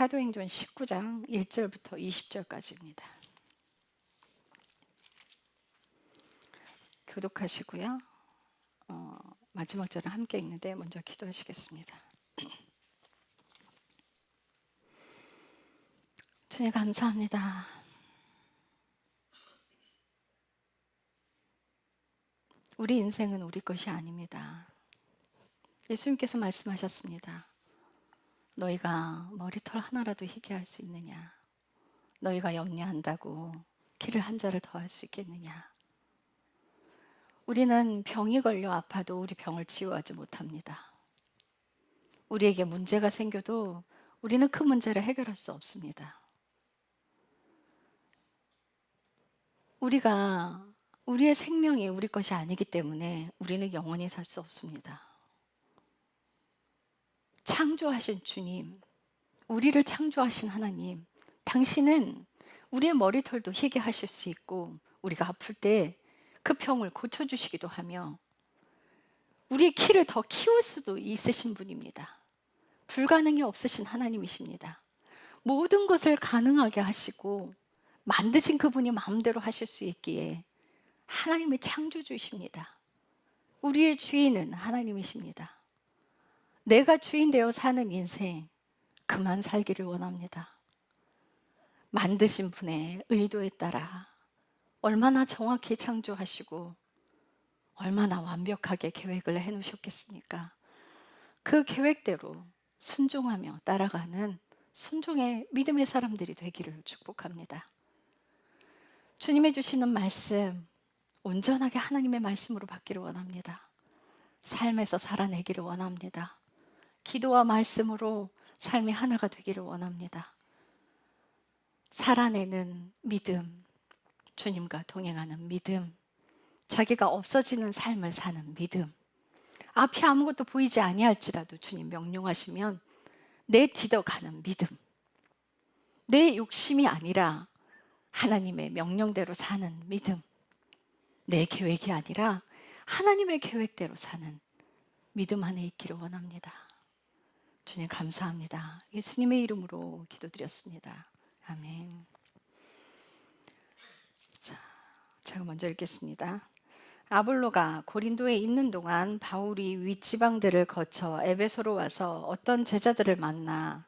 사도행전 19장 1절부터 20절까지입니다. 교독하시고요. 마지막 절은 함께 읽는데 먼저 기도하시겠습니다. 주님 감사합니다. 우리 인생은 우리 것이 아닙니다. 예수님께서 말씀하셨습니다. 너희가 머리털 하나라도 희게 할 수 있느냐? 너희가 염려한다고 키를 한 자를 더할 수 있겠느냐? 우리는 병이 걸려 아파도 우리 병을 치유하지 못합니다. 우리에게 문제가 생겨도 우리는 그 문제를 해결할 수 없습니다. 우리의 생명이 우리 것이 아니기 때문에 우리는 영원히 살 수 없습니다. 창조하신 주님, 우리를 창조하신 하나님, 당신은 우리의 머리털도 희게 하실 수 있고 우리가 아플 때 그 병을 고쳐주시기도 하며 우리의 키를 더 키울 수도 있으신 분입니다. 불가능이 없으신 하나님이십니다. 모든 것을 가능하게 하시고 만드신 그분이 마음대로 하실 수 있기에 하나님의 창조주이십니다. 우리의 주인은 하나님이십니다. 내가 주인 되어 사는 인생 그만 살기를 원합니다. 만드신 분의 의도에 따라 얼마나 정확히 창조하시고 얼마나 완벽하게 계획을 해놓으셨겠습니까? 그 계획대로 순종하며 따라가는 순종의 믿음의 사람들이 되기를 축복합니다. 주님의 주시는 말씀 온전하게 하나님의 말씀으로 받기를 원합니다. 삶에서 살아내기를 원합니다. 기도와 말씀으로 삶이 하나가 되기를 원합니다. 살아내는 믿음, 주님과 동행하는 믿음, 자기가 없어지는 삶을 사는 믿음, 앞이 아무것도 보이지 아니할지라도 주님 명령하시면 내 뒤져가는 믿음, 내 욕심이 아니라 하나님의 명령대로 사는 믿음, 내 계획이 아니라 하나님의 계획대로 사는 믿음 안에 있기를 원합니다. 주님 감사합니다. 예수님의 이름으로 기도드렸습니다. 아멘. 자, 제가 먼저 읽겠습니다. 아볼로가 고린도에 있는 동안 바울이 윗지방들을 거쳐 에베소로 와서 어떤 제자들을 만나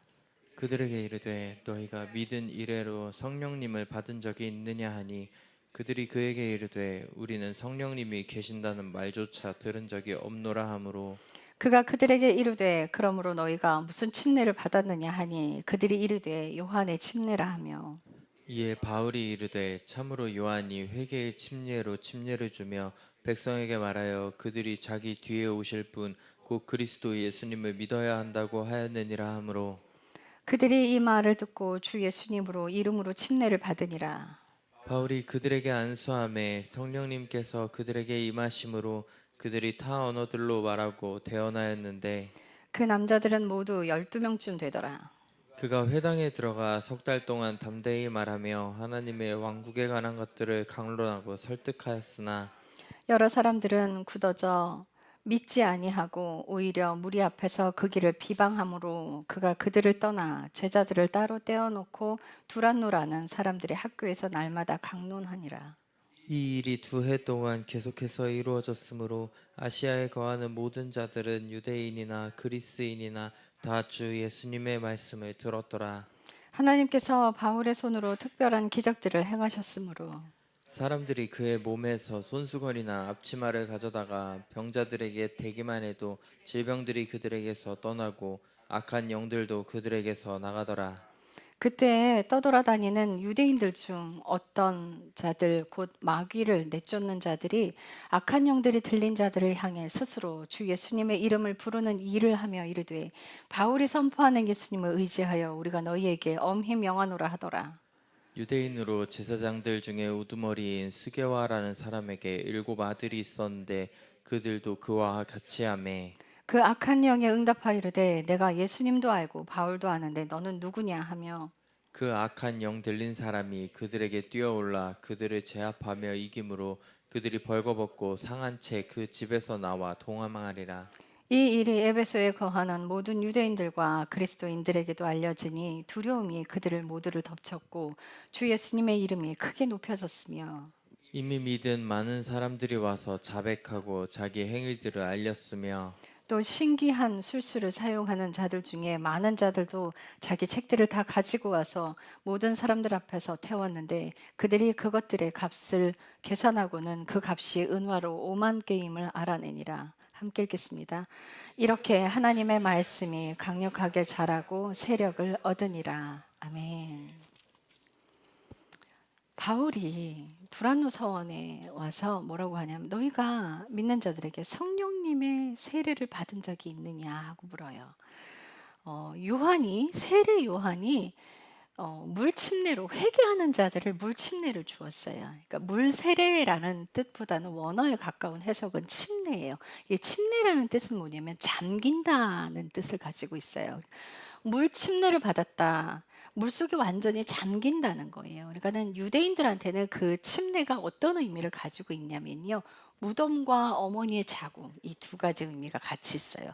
그들에게 이르되 너희가 믿은 이래로 성령님을 받은 적이 있느냐 하니 그들이 그에게 이르되 우리는 성령님이 계신다는 말조차 들은 적이 없노라 하므로 그가 그들에게 이르되 그러므로 너희가 무슨 침례를 받았느냐 하니 그들이 이르되 요한의 침례라 하며 이에 바울이 이르되 참으로 요한이 회개의 침례로 침례를 주며 백성에게 말하여 그들이 자기 뒤에 오실 분 곧 그리스도 예수님을 믿어야 한다고 하였느니라 하므로 그들이 이 말을 듣고 주 예수님으로 이름으로 침례를 받으니라. 바울이 그들에게 안수함에 성령님께서 그들에게 임하심으로 그들이 타 언어들로 말하고 대언하였는데 그 남자들은 모두 12명쯤 되더라. 그가 회당에 들어가 석 달 동안 담대히 말하며 하나님의 왕국에 관한 것들을 강론하고 설득하였으나 여러 사람들은 굳어져 믿지 아니하고 오히려 무리 앞에서 그 길을 비방함으로 그가 그들을 떠나 제자들을 따로 떼어놓고 두란노라는 사람들의 학교에서 날마다 강론하니라. 이 일이 2해 동안 계속해서 이루어졌으므로 아시아에 거하는 모든 자들은 유대인이나 그리스인이나 다 주 예수님의 말씀을 들었더라. 하나님께서 바울의 손으로 특별한 기적들을 행하셨으므로 사람들이 그의 몸에서 손수건이나 앞치마를 가져다가 병자들에게 대기만 해도 질병들이 그들에게서 떠나고 악한 영들도 그들에게서 나가더라. 그때 떠돌아다니는 유대인들 중 어떤 자들 곧 마귀를 내쫓는 자들이 악한 영들이 들린 자들을 향해 스스로 주 예수님의 이름을 부르는 일을 하며 이르되 바울이 선포하는 예수님을 의지하여 우리가 너희에게 엄히 명하노라 하더라. 유대인으로 제사장들 중에 우두머리인 스게와라는 사람에게 7 아들이 있었는데 그들도 그와 같이 하매 그 악한 영에 응답하여 이르되 내가 예수님도 알고 바울도 아는데 너는 누구냐 하며 그 악한 영 들린 사람이 그들에게 뛰어올라 그들을 제압하며 이김으로 그들이 벌거벗고 상한 채 그 집에서 나와 동함하리라. 이 일이 에베소에 거하는 모든 유대인들과 그리스도인들에게도 알려지니 두려움이 그들을 모두를 덮쳤고 주 예수님의 이름이 크게 높여졌으며 이미 믿은 많은 사람들이 와서 자백하고 자기 행위들을 알렸으며 또 신기한 술수를 사용하는 자들 중에 많은 자들도 자기 책들을 다 가지고 와서 모든 사람들 앞에서 태웠는데 그들이 그것들의 값을 계산하고는 그 값이 은화로 5만 게임을 알아내니라. 함께 읽겠습니다. 이렇게 하나님의 말씀이 강력하게 자라고 세력을 얻으니라. 아멘. 바울이 두란노 서원에 와서 뭐라고 하냐면 너희가 믿는 자들에게 성령님의 세례를 받은 적이 있느냐 하고 물어요. 세례 요한이 물 침례로 회개하는 자들을 물 침례를 주었어요. 그러니까 물 세례라는 뜻보다는 원어에 가까운 해석은 침례예요. 이 침례라는 뜻은 뭐냐면 잠긴다는 뜻을 가지고 있어요. 물 침례를 받았다. 물속에 완전히 잠긴다는 거예요. 그러니까는 유대인들한테는 그 침례가 어떤 의미를 가지고 있냐면요. 무덤과 어머니의 자궁, 이 두 가지 의미가 같이 있어요.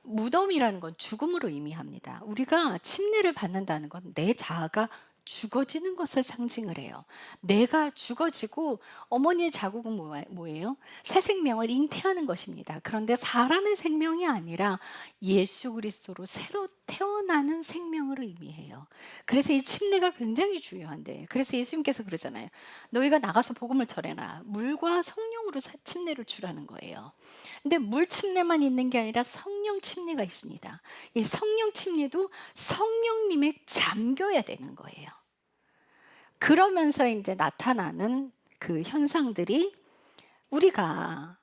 무덤이라는 건 죽음으로 의미합니다. 우리가 침례를 받는다는 건 내 자아가 죽어지는 것을 상징을 해요. 내가 죽어지고 어머니의 자국은 뭐예요? 새 생명을 잉태하는 것입니다. 그런데 사람의 생명이 아니라 예수 그리스도로 새로 태어나는 생명을 의미해요. 그래서 이 침례가 굉장히 중요한데, 그래서 예수님께서 그러잖아요. 너희가 나가서 복음을 전해라. 물과 성령으로 침례를 주라는 거예요. 근데 물 침례만 있는 게 아니라 성령 침례가 있습니다. 이 성령 침례도 성령님에 잠겨야 되는 거예요. 그러면서 이제 나타나는 그 현상들이 우리가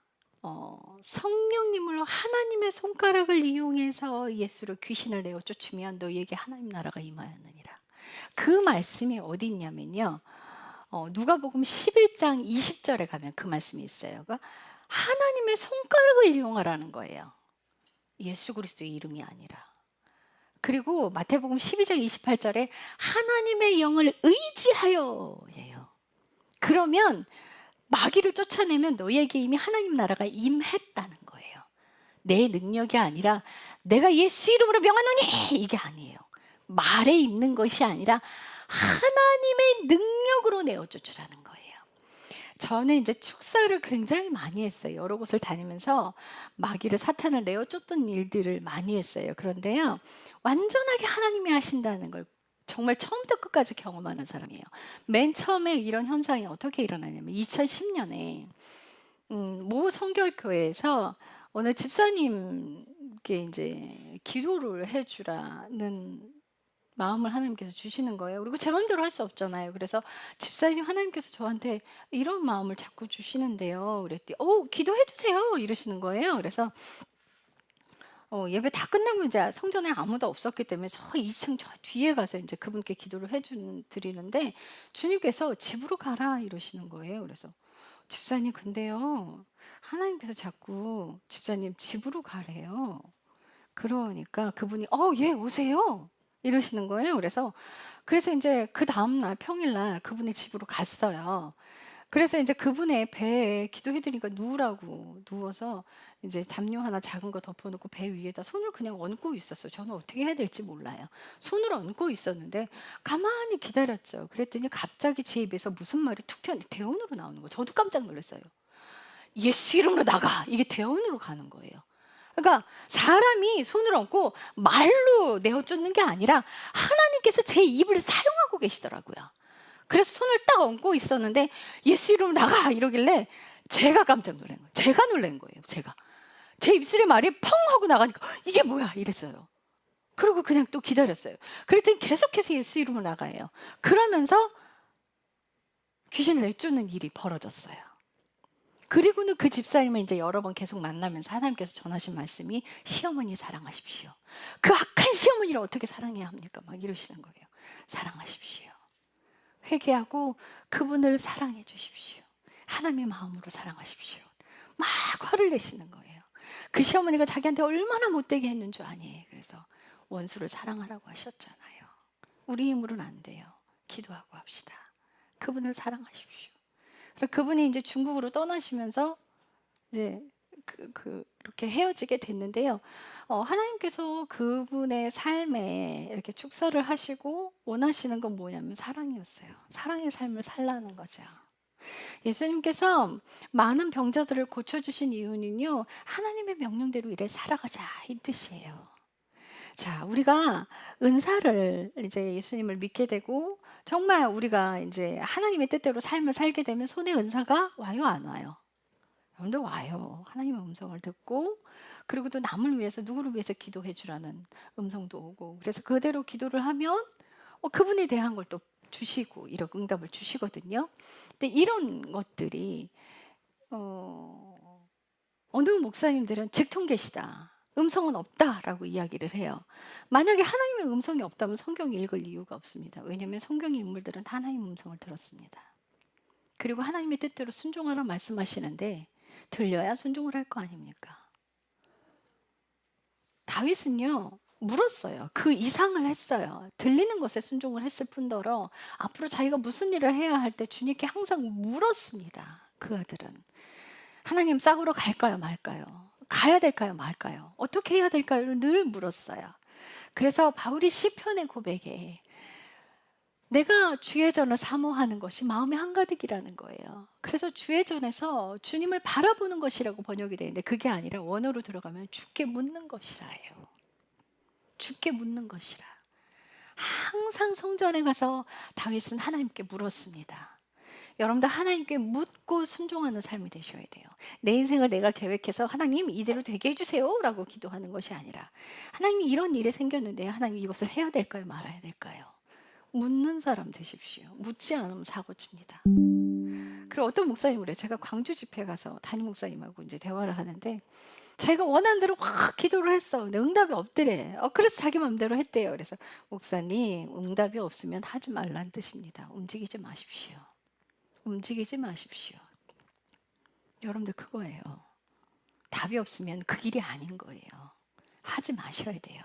성령님으로 하나님의 손가락을 이용해서 예수로 귀신을 내어 쫓으면 너희에게 하나님 나라가 임하였느니라. 그 말씀이 어디 있냐면요. 누가복음 11장 20절에 가면 그 말씀이 있어요. 그러니까 하나님의 손가락을 이용하라는 거예요. 예수 그리스도의 이름이 아니라. 그리고 마태복음 12장 28절에 하나님의 영을 의지하여예요. 그러면 마귀를 쫓아내면 너희에게 이미 하나님 나라가 임했다는 거예요. 내 능력이 아니라 내가 예수 이름으로 명하노니 이게 아니에요. 말에 있는 것이 아니라 하나님의 능력으로 내어 쫓으라는 거예요. 저는 이제 축사를 굉장히 많이 했어요. 여러 곳을 다니면서 마귀를 사탄을 내어 쫓던 일들을 많이 했어요. 그런데요, 완전하게 하나님이 하신다는 걸 정말 처음부터 끝까지 경험하는 사람이에요. 맨 처음에 이런 현상이 어떻게 일어나냐면 2010년에 모 성결교회에서 어느 집사님께 이제 기도를 해주라는 마음을 하나님께서 주시는 거예요. 그리고 제 마음대로 할 수 없잖아요. 그래서 집사님 하나님께서 저한테 이런 마음을 자꾸 주시는데요. 그랬더니 기도해 주세요 이러시는 거예요. 그래서 예배 다 끝나고 이제 성전에 아무도 없었기 때문에 저 2층 저 뒤에 가서 이제 그분께 기도를 드리는데 주님께서 집으로 가라 이러시는 거예요. 그래서 집사님 근데요 하나님께서 자꾸 집사님 집으로 가래요. 그러니까 그분이 예 오세요 이러시는 거예요. 그래서 이제 그 다음날 평일날 그분의 집으로 갔어요. 그래서 이제 그분의 배에 기도해드리니까 누우라고 누워서 이제 담요 하나 작은 거 덮어놓고 배 위에다 손을 그냥 얹고 있었어요. 저는 어떻게 해야 될지 몰라요. 손을 얹고 있었는데 가만히 기다렸죠. 그랬더니 갑자기 제 입에서 무슨 말이 툭 튀어나오는데 대언으로 나오는 거예요. 저도 깜짝 놀랐어요. 예수 이름으로 나가! 이게 대언으로 가는 거예요. 그러니까 사람이 손을 얹고 말로 내어 쫓는 게 아니라 하나님께서 제 입을 사용하고 계시더라고요. 그래서 손을 딱 얹고 있었는데 예수 이름으로 나가 이러길래 제가 깜짝 놀란 거예요. 제가 놀란 거예요. 제 입술에 말이 펑 하고 나가니까 이게 뭐야 이랬어요. 그리고 그냥 또 기다렸어요. 그랬더니 계속해서 예수 이름으로 나가요. 그러면서 귀신을 내쫓는 일이 벌어졌어요. 그리고는 그 집사님을 이제 여러 번 계속 만나면서 하나님께서 전하신 말씀이 시어머니 사랑하십시오. 그 악한 시어머니를 어떻게 사랑해야 합니까? 막 이러시는 거예요. 사랑하십시오. 회개하고 그분을 사랑해 주십시오. 하나님의 마음으로 사랑하십시오. 막 화를 내시는 거예요. 그 시어머니가 자기한테 얼마나 못되게 했는 줄 아니. 그래서 원수를 사랑하라고 하셨잖아요. 우리 힘으로는 안 돼요. 기도하고 합시다. 그분을 사랑하십시오. 그분이 이제 중국으로 떠나시면서 이제 이렇게 헤어지게 됐는데요. 하나님께서 그분의 삶에 이렇게 축사를 하시고 원하시는 건 뭐냐면 사랑이었어요. 사랑의 삶을 살라는 거죠. 예수님께서 많은 병자들을 고쳐주신 이유는요, 하나님의 명령대로 이래 살아가자 이 뜻이에요. 자, 우리가 은사를 이제 예수님을 믿게 되고 정말 우리가 이제 하나님의 뜻대로 삶을 살게 되면 손에 은사가 와요, 안 와요? 여러분들 와요. 하나님의 음성을 듣고 그리고 또 남을 위해서 누구를 위해서 기도해 주라는 음성도 오고 그래서 그대로 기도를 하면 그분에 대한 걸 또 주시고 이런 응답을 주시거든요. 근데 이런 것들이 어느 목사님들은 직통 계시다. 음성은 없다라고 이야기를 해요. 만약에 하나님의 음성이 없다면 성경 읽을 이유가 없습니다. 왜냐하면 성경의 인물들은 다 하나님의 음성을 들었습니다. 그리고 하나님의 뜻대로 순종하라 말씀하시는데 들려야 순종을 할 거 아닙니까? 다윗은요 물었어요. 그 이상을 했어요. 들리는 것에 순종을 했을 뿐더러 앞으로 자기가 무슨 일을 해야 할 때 주님께 항상 물었습니다. 그 아들은 하나님 싸우러 갈까요 말까요? 가야 될까요 말까요? 어떻게 해야 될까요? 늘 물었어요. 그래서 바울이 시편의 고백에 내가 주의 전을 사모하는 것이 마음의 한가득이라는 거예요. 그래서 주의 전에서 주님을 바라보는 것이라고 번역이 되는데 그게 아니라 원어로 들어가면 주께 묻는 것이라예요. 주께 묻는 것이라. 항상 성전에 가서 다윗은 하나님께 물었습니다. 여러분들 하나님께 묻고 순종하는 삶이 되셔야 돼요. 내 인생을 내가 계획해서 하나님 이대로 되게 해주세요 라고 기도하는 것이 아니라 하나님이 이런 일이 생겼는데 하나님 이것을 해야 될까요 말아야 될까요? 묻는 사람 되십시오. 묻지 않으면 사고 칩니다. 그리고 어떤 목사님 그래요. 제가 광주 집회 가서 담임 목사님하고 이제 대화를 하는데 자기가 원하는 대로 확 기도를 했어. 근데 응답이 없더래. 그래서 자기 마음대로 했대요. 그래서 목사님 응답이 없으면 하지 말라는 뜻입니다. 움직이지 마십시오. 움직이지 마십시오. 여러분들 그거예요. 답이 없으면 그 길이 아닌 거예요. 하지 마셔야 돼요.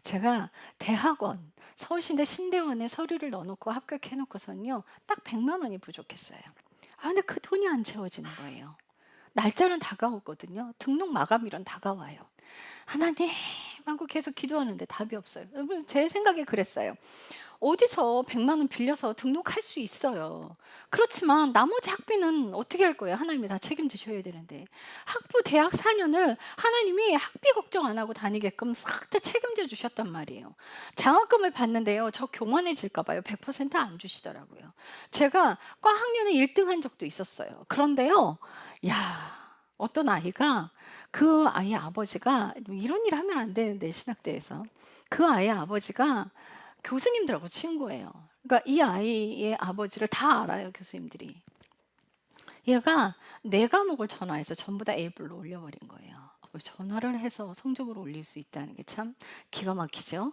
제가 대학원, 서울신대 신대원에 서류를 넣어놓고 합격해놓고선요, 딱 100만 원이 부족했어요. 근데 그 돈이 안 채워지는 거예요. 날짜는 다가오거든요. 등록 마감일은 다가와요. 하나님 하고 계속 기도하는데 답이 없어요. 여러분 제 생각에 그랬어요. 어디서 100만 원 빌려서 등록할 수 있어요. 그렇지만 나머지 학비는 어떻게 할 거예요? 하나님이 다 책임지셔야 되는데. 학부 대학 4년을 하나님이 학비 걱정 안 하고 다니게끔 싹 다 책임져 주셨단 말이에요. 장학금을 받는데요. 저 교만해질까 봐요. 100%안 주시더라고요. 제가 과 학년에 1등 한 적도 있었어요. 그런데요. 야, 어떤 아이가 그 아이의 아버지가 이런 일 하면 안 되는데 신학대에서 그 아이의 아버지가 교수님들하고 친구예요. 그러니까 이 아이의 아버지를 다 알아요, 교수님들이. 얘가 네 과목을 전화해서 전부 다 A블로 올려버린 거예요. 전화를 해서 성적으로 올릴 수 있다는 게 참 기가 막히죠.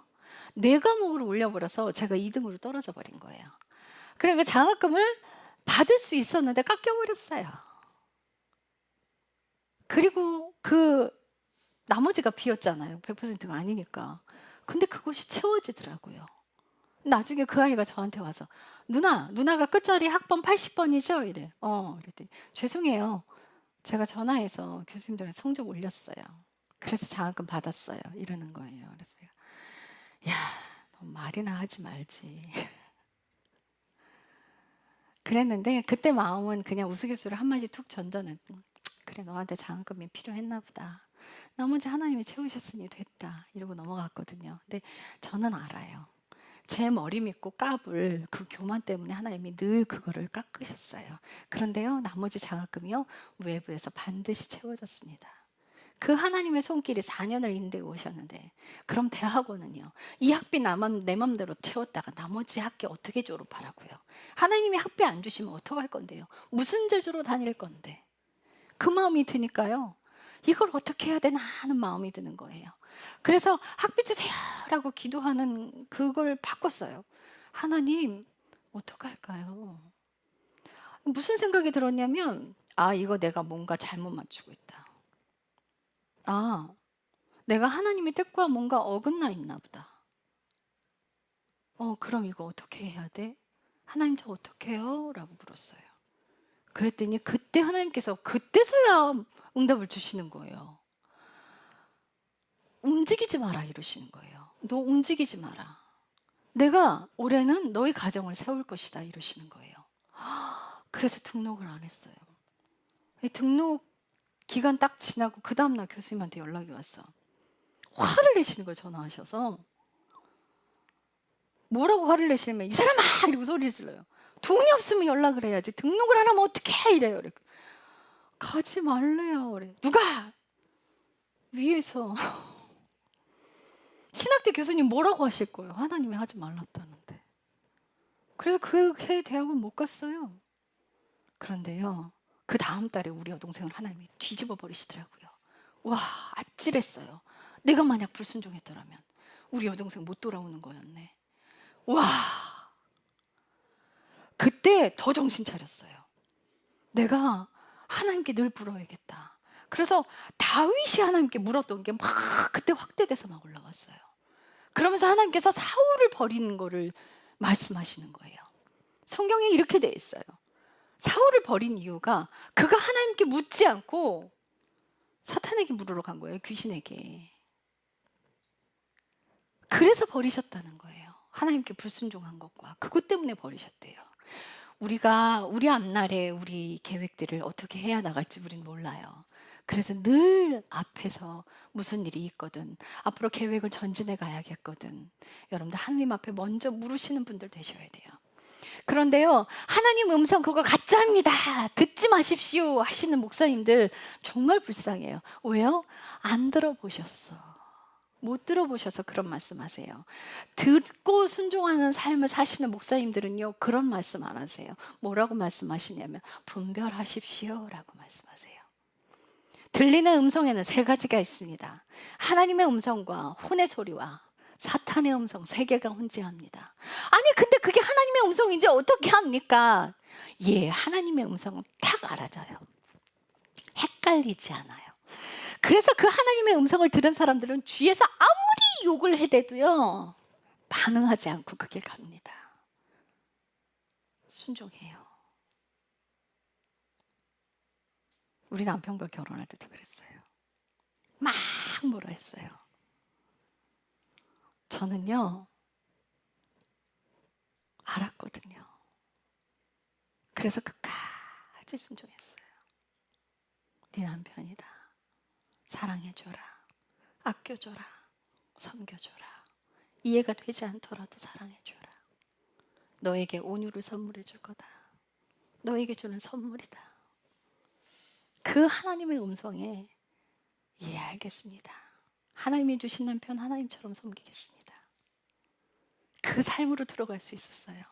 네 과목으로 올려버려서 제가 2등으로 떨어져 버린 거예요. 그러니까 장학금을 받을 수 있었는데 깎여버렸어요. 그리고 그 나머지가 비었잖아요. 100%가 아니니까. 근데 그것이 채워지더라고요. 나중에 그 아이가 저한테 와서 누나가 끝자리 학번 80번이죠? 이래. 그랬더니 죄송해요. 제가 전화해서 교수님들한테 성적 올렸어요. 그래서 장학금 받았어요. 이러는 거예요. 그래서 야, 너 말이나 하지 말지. 그랬는데 그때 마음은 그냥 우스갯소리로 한마디 툭 던져는 그래 너한테 장학금이 필요했나 보다. 나머지 하나님이 채우셨으니 됐다. 이러고 넘어갔거든요. 근데 저는 알아요. 제 머리 믿고 까불 그 교만 때문에 하나님이 늘 그거를 깎으셨어요. 그런데요, 나머지 장학금이요, 외부에서 반드시 채워졌습니다. 그 하나님의 손길이 4년을 인도해 오셨는데, 그럼 대학원은요, 이 학비 내 맘대로 채웠다가 나머지 학기 어떻게 졸업하라고요? 하나님이 학비 안 주시면 어떡할 건데요? 무슨 재주로 다닐 건데? 그 마음이 드니까요, 이걸 어떻게 해야 되나 하는 마음이 드는 거예요. 그래서 학비 주세요라고 기도하는 그걸 바꿨어요. 하나님 어떡할까요? 무슨 생각이 들었냐면 이거 내가 뭔가 잘못 맞추고 있다. 내가 하나님의 뜻과 뭔가 어긋나 있나 보다. 그럼 이거 어떻게 해야 돼? 하나님 저 어떻게 해요? 라고 물었어요. 그랬더니 그때 하나님께서 그때서야 응답을 주시는 거예요. 움직이지 마라 이러시는 거예요. 너 움직이지 마라. 내가 올해는 너의 가정을 세울 것이다 이러시는 거예요. 그래서 등록을 안 했어요. 등록 기간 딱 지나고 그 다음날 교수님한테 연락이 왔어. 화를 내시는 거예요. 전화하셔서. 뭐라고 화를 내시면 이 사람아! 이러고 소리 질러요. 돈이 없으면 연락을 해야지. 등록을 안 하면 어떡해! 이래요. 가지 말래요. 그래. 누가? 위에서. 신학대 교수님 뭐라고 하실 거예요? 하나님이 하지 말랐다는데. 그래서 그 해 대학원 못 갔어요. 그런데요. 그 다음 달에 우리 여동생을 하나님이 뒤집어 버리시더라고요. 와, 아찔했어요. 내가 만약 불순종했더라면 우리 여동생 못 돌아오는 거였네. 와, 그때 더 정신 차렸어요. 내가 하나님께 늘 물어야겠다. 그래서 다윗이 하나님께 물었던 게 막 그때 확대돼서 막 올라왔어요. 그러면서 하나님께서 사울을 버리는 거를 말씀하시는 거예요. 성경에 이렇게 돼 있어요. 사울을 버린 이유가 그가 하나님께 묻지 않고 사탄에게 물으러 간 거예요. 귀신에게. 그래서 버리셨다는 거예요. 하나님께 불순종한 것과 그것 때문에 버리셨대요. 우리가 우리 앞날에 우리 계획들을 어떻게 해야 나갈지 우리는 몰라요. 그래서 늘 앞에서 무슨 일이 있거든, 앞으로 계획을 전진해 가야겠거든, 여러분들 하나님 앞에 먼저 물으시는 분들 되셔야 돼요. 그런데요, 하나님 음성 그거 가짜입니다, 듣지 마십시오 하시는 목사님들 정말 불쌍해요. 왜요? 안 들어보셨어. 못 들어보셔서 그런 말씀하세요. 듣고 순종하는 삶을 사시는 목사님들은요, 그런 말씀 안 하세요. 뭐라고 말씀하시냐면 분별하십시오라고 말씀하세요. 들리는 음성에는 세 가지가 있습니다. 하나님의 음성과 혼의 소리와 사탄의 음성, 세 개가 혼재합니다. 아니 근데 그게 하나님의 음성인지 어떻게 합니까? 예, 하나님의 음성은 딱 알아져요. 헷갈리지 않아요. 그래서 그 하나님의 음성을 들은 사람들은 주위에서 아무리 욕을 해대도요, 반응하지 않고 그 길 갑니다. 순종해요. 우리 남편과 결혼할 때도 그랬어요. 막 뭐라 했어요. 저는요, 알았거든요. 그래서 끝까지 순종했어요. 네 남편이다. 사랑해줘라. 아껴줘라. 섬겨줘라. 이해가 되지 않더라도 사랑해줘라. 너에게 온유를 선물해 줄 거다. 너에게 주는 선물이다. 그 하나님의 음성에 예, 알겠습니다. 하나님이 주신 남편 하나님처럼 섬기겠습니다. 그 삶으로 들어갈 수 있었어요.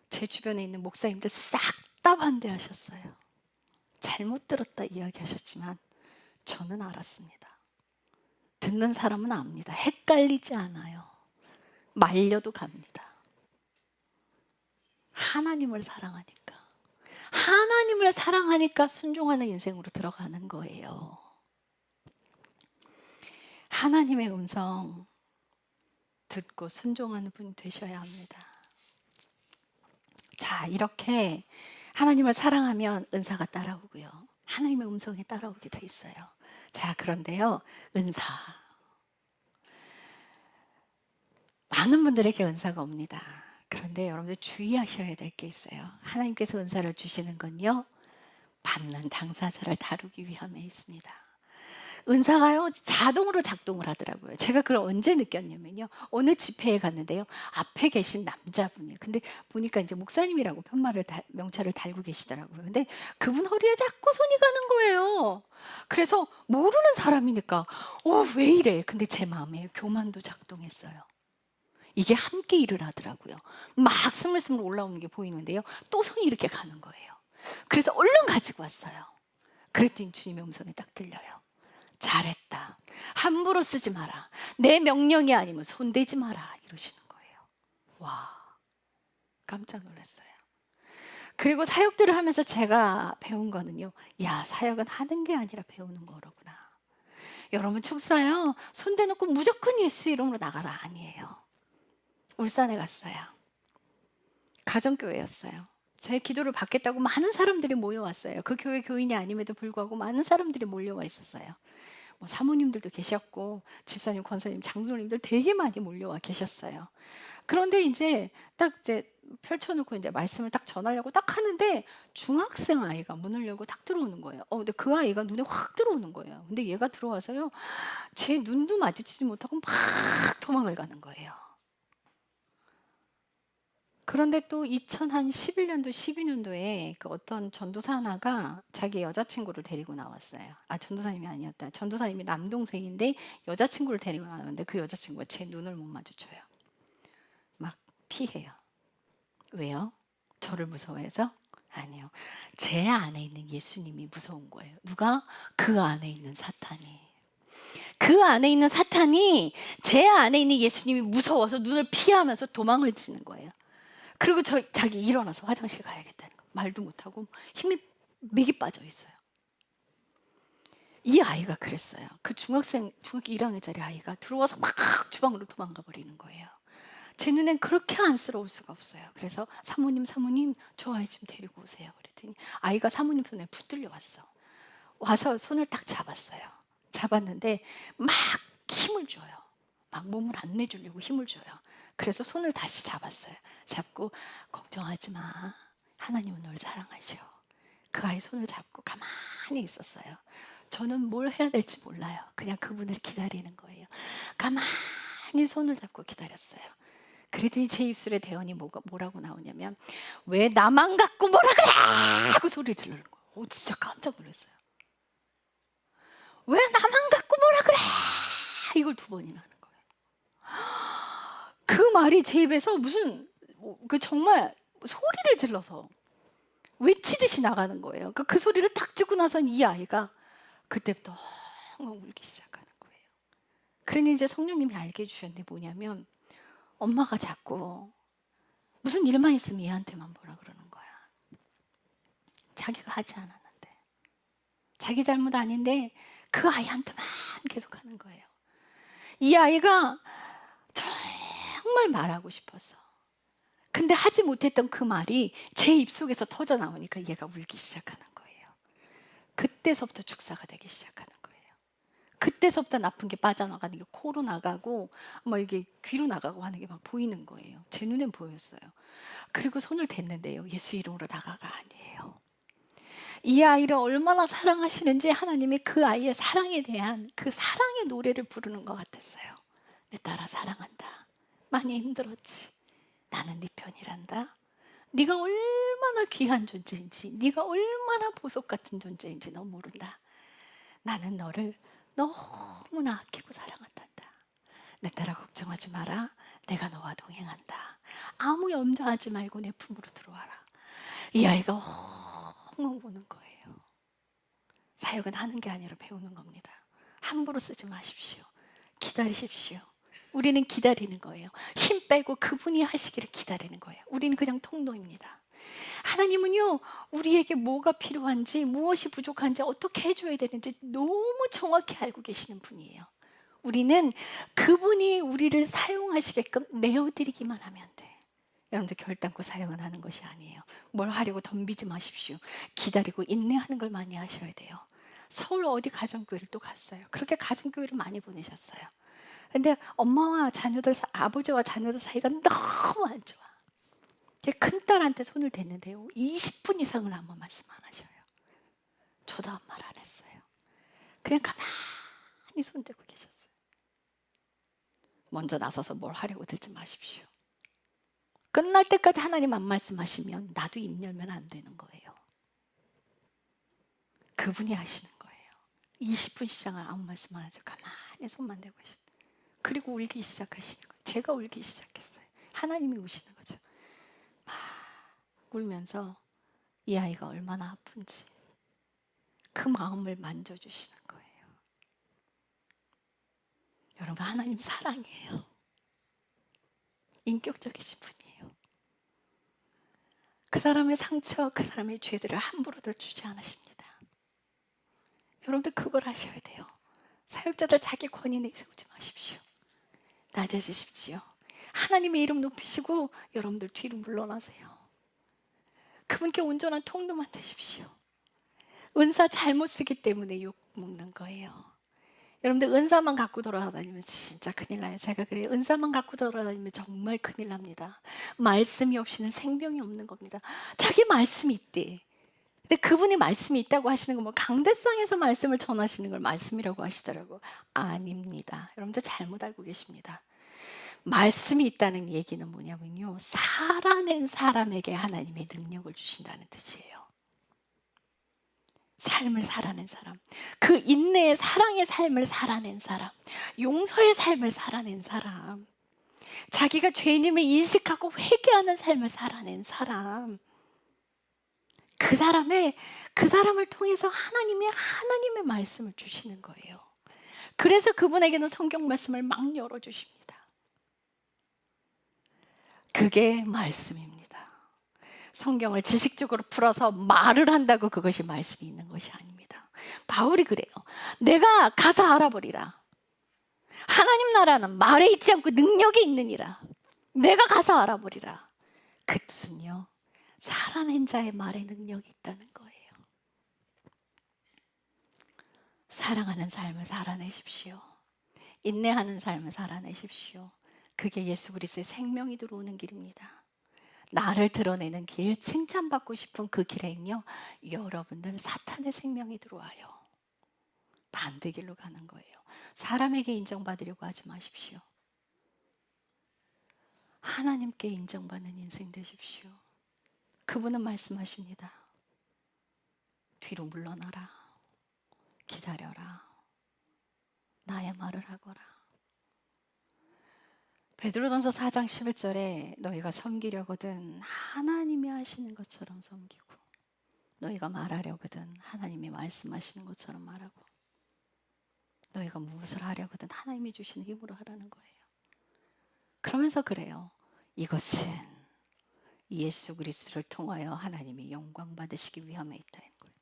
제 주변에 있는 목사님들 싹 다 반대하셨어요. 잘못 들었다 이야기하셨지만 저는 알았습니다. 듣는 사람은 압니다. 헷갈리지 않아요. 말려도 갑니다. 하나님을 사랑하니까. 하나님을 사랑하니까 순종하는 인생으로 들어가는 거예요. 하나님의 음성 듣고 순종하는 분 되셔야 합니다. 자, 이렇게 하나님을 사랑하면 은사가 따라오고요. 하나님의 음성이 따라오게 돼 있어요. 자, 그런데요, 은사. 많은 분들에게 은사가 옵니다. 그런데 여러분들 주의하셔야 될 게 있어요. 하나님께서 은사를 주시는 건요, 받는 당사자를 다루기 위함에 있습니다. 은사가요, 자동으로 작동을 하더라고요. 제가 그걸 언제 느꼈냐면요, 어느 집회에 갔는데요, 앞에 계신 남자분이에요. 근데 보니까 이제 목사님이라고 명찰을 달고 계시더라고요. 근데 그분 허리에 자꾸 손이 가는 거예요. 그래서 모르는 사람이니까 왜 이래? 근데 제 마음에 교만도 작동했어요. 이게 함께 일을 하더라고요. 막 스물스물 올라오는 게 보이는데요, 또 손이 이렇게 가는 거예요. 그래서 얼른 가지고 왔어요. 그랬더니 주님의 음성이 딱 들려요. 잘했다. 함부로 쓰지 마라. 내 명령이 아니면 손대지 마라. 이러시는 거예요. 와, 깜짝 놀랐어요. 그리고 사역들을 하면서 제가 배운 거는요, 야, 사역은 하는 게 아니라 배우는 거로구나. 여러분, 축사요, 손대놓고 무조건 예수 이름으로 나가라 아니에요. 울산에 갔어요. 가정교회였어요. 제 기도를 받겠다고 많은 사람들이 모여왔어요. 그 교회 교인이 아님에도 불구하고 많은 사람들이 몰려와 있었어요. 뭐 사모님들도 계셨고 집사님, 권사님, 장로님들 되게 많이 몰려와 계셨어요. 그런데 이제 딱 이제 펼쳐놓고 이제 말씀을 딱 전하려고 딱 하는데 중학생 아이가 문을 열고 딱 들어오는 거예요. 근데 그 아이가 눈에 확 들어오는 거예요. 근데 얘가 들어와서요, 제 눈도 마주치지 못하고 막 도망을 가는 거예요. 그런데 또 2011년도, 12년도에 그 어떤 전도사 하나가 자기 여자친구를 데리고 나왔어요. 전도사님이 아니었다. 전도사님이 남동생인데 여자친구를 데리고 나왔는데 그 여자친구가 제 눈을 못 마주쳐요. 막 피해요. 왜요? 저를 무서워해서? 아니요. 제 안에 있는 예수님이 무서운 거예요. 누가? 그 안에 있는 사탄이. 그 안에 있는 사탄이 제 안에 있는 예수님이 무서워서 눈을 피하면서 도망을 치는 거예요. 그리고 자기 일어나서 화장실 가야겠다는 거. 말도 못하고 힘이 맥이 빠져 있어요. 이 아이가 그랬어요. 그 중학교 1학년짜리 아이가 들어와서 막 주방으로 도망가 버리는 거예요. 제 눈엔 그렇게 안쓰러울 수가 없어요. 그래서 사모님 저 아이 좀 데리고 오세요. 그랬더니 아이가 사모님 손에 붙들려 왔어. 와서 손을 딱 잡았어요. 잡았는데 막 힘을 줘요. 막 몸을 안 내주려고 힘을 줘요. 그래서 손을 다시 잡았어요. 잡고 걱정하지 마. 하나님은 널 사랑하셔. 그 아이 손을 잡고 가만히 있었어요. 저는 뭘 해야 될지 몰라요. 그냥 그분을 기다리는 거예요. 가만히 손을 잡고 기다렸어요. 그랬더니 제 입술에 대언이 뭐라고 나오냐면, 왜 나만 갖고 뭐라 그래! 하고 소리를 지르는 거예요. 진짜 깜짝 놀랐어요. 왜 나만 갖고 뭐라 그래! 이걸 2번이나 하는 거예요. 그 말이 제 입에서 무슨 정말 소리를 질러서 외치듯이 나가는 거예요. 그 소리를 딱 듣고 나선 이 아이가 그때부터 엉엉 울기 시작하는 거예요. 그러니 이제 성령님이 알게 해주셨는데 뭐냐면, 엄마가 자꾸 무슨 일만 있으면 얘한테만 뭐라 그러는 거야. 자기가 하지 않았는데, 자기 잘못 아닌데 그 아이한테만 계속 하는 거예요. 이 아이가 정말 말하고 싶었어. 근데 하지 못했던 그 말이 제 입속에서 터져 나오니까 얘가 울기 시작하는 거예요. 그때서부터 축사가 되기 시작하는 거예요. 그때서부터 나쁜 게 빠져나가는 게 코로 나가고 막 이게 귀로 나가고 하는 게 막 보이는 거예요. 제 눈엔 보였어요. 그리고 손을 댔는데요, 예수 이름으로 나가가 아니에요. 이 아이를 얼마나 사랑하시는지 하나님이 그 아이의 사랑에 대한 그 사랑의 노래를 부르는 것 같았어요. 내 딸아 사랑한다. 많이 힘들었지. 나는 네 편이란다. 네가 얼마나 귀한 존재인지, 네가 얼마나 보석 같은 존재인지 너 모른다. 나는 너를 너무나 아끼고 사랑한단다. 내 딸아 걱정하지 마라. 내가 너와 동행한다. 아무 염려하지 말고 내 품으로 들어와라. 이 아이가 엉엉 보는 거예요. 사역은 하는 게 아니라 배우는 겁니다. 함부로 쓰지 마십시오. 기다리십시오. 우리는 기다리는 거예요. 힘 빼고 그분이 하시기를 기다리는 거예요. 우리는 그냥 통로입니다. 하나님은요, 우리에게 뭐가 필요한지, 무엇이 부족한지, 어떻게 해줘야 되는지 너무 정확히 알고 계시는 분이에요. 우리는 그분이 우리를 사용하시게끔 내어드리기만 하면 돼. 여러분들 결단코 사용은 하는 것이 아니에요. 뭘 하려고 덤비지 마십시오. 기다리고 인내하는 걸 많이 하셔야 돼요. 서울 어디 가정교회를 또 갔어요. 그렇게 가정교회를 많이 보내셨어요. 근데 엄마와 자녀들, 아버지와 자녀들 사이가 너무 안 좋아. 제 큰딸한테 손을 댔는데요, 20분 이상을 아무 말씀 안 하셔요. 저도 아무 말 안 했어요. 그냥 가만히 손 대고 계셨어요. 먼저 나서서 뭘 하려고 들지 마십시오. 끝날 때까지 하나님 안 말씀하시면 나도 입 열면 안 되는 거예요. 그분이 하시는 거예요. 20분 시장을 아무 말씀 안 하죠. 가만히 손만 대고 계시는. 그리고 울기 시작하시는 거예요. 제가 울기 시작했어요. 하나님이 우시는 거죠. 막 울면서 이 아이가 얼마나 아픈지 그 마음을 만져주시는 거예요. 여러분, 하나님 사랑이에요. 인격적이신 분이에요. 그 사람의 상처, 그 사람의 죄들을 함부로들 주지 않으십니다. 여러분들 그걸 하셔야 돼요. 사역자들 자기 권위 내세우지 마십시오. 낮아지십시오. 하나님의 이름 높이시고 여러분들 뒤로 물러나세요. 그분께 온전한 통로만 되십시오. 은사 잘못 쓰기 때문에 욕 먹는 거예요. 여러분들 은사만 갖고 돌아다니면 진짜 큰일 나요. 제가 그래요. 은사만 갖고 돌아다니면 정말 큰일 납니다. 말씀이 없이는 생명이 없는 겁니다. 자기 말씀이 있대. 근데 그분이 말씀이 있다고 하시는 건 뭐 강대상에서 말씀을 전하시는 걸 말씀이라고 하시더라고. 아닙니다. 여러분들 잘못 알고 계십니다. 말씀이 있다는 얘기는 뭐냐면요, 살아낸 사람에게 하나님의 능력을 주신다는 뜻이에요. 삶을 살아낸 사람, 그 인내의 사랑의 삶을 살아낸 사람, 용서의 삶을 살아낸 사람, 자기가 죄인임을 인식하고 회개하는 삶을 살아낸 사람, 그 사람을 통해서 하나님의 말씀을 주시는 거예요. 그래서 그분에게는 성경 말씀을 막 열어주십니다. 그게 말씀입니다. 성경을 지식적으로 풀어서 말을 한다고 그것이 말씀이 있는 것이 아닙니다. 바울이 그래요. 내가 가서 알아보리라. 하나님 나라는 말에 있지 않고 능력이 있느니라. 내가 가서 알아보리라. 그 뜻은요, 살아낸 자의 말에 능력이 있다는 거예요. 사랑하는 삶을 살아내십시오. 인내하는 삶을 살아내십시오. 그게 예수 그리스도의 생명이 들어오는 길입니다. 나를 드러내는 길, 칭찬받고 싶은 그 길에는요, 여러분들 사탄의 생명이 들어와요. 반대길로 가는 거예요. 사람에게 인정받으려고 하지 마십시오. 하나님께 인정받는 인생 되십시오. 그분은 말씀하십니다. 뒤로 물러나라. 기다려라. 나의 말을 하거라. 베드로전서 4장 11절에 너희가 섬기려거든 하나님이 하시는 것처럼 섬기고, 너희가 말하려거든 하나님이 말씀하시는 것처럼 말하고, 너희가 무엇을 하려거든 하나님이 주시는 힘으로 하라는 거예요. 그러면서 그래요. 이것은 예수 그리스도를 통하여 하나님이 영광 받으시기 위함에 있다는 거예요.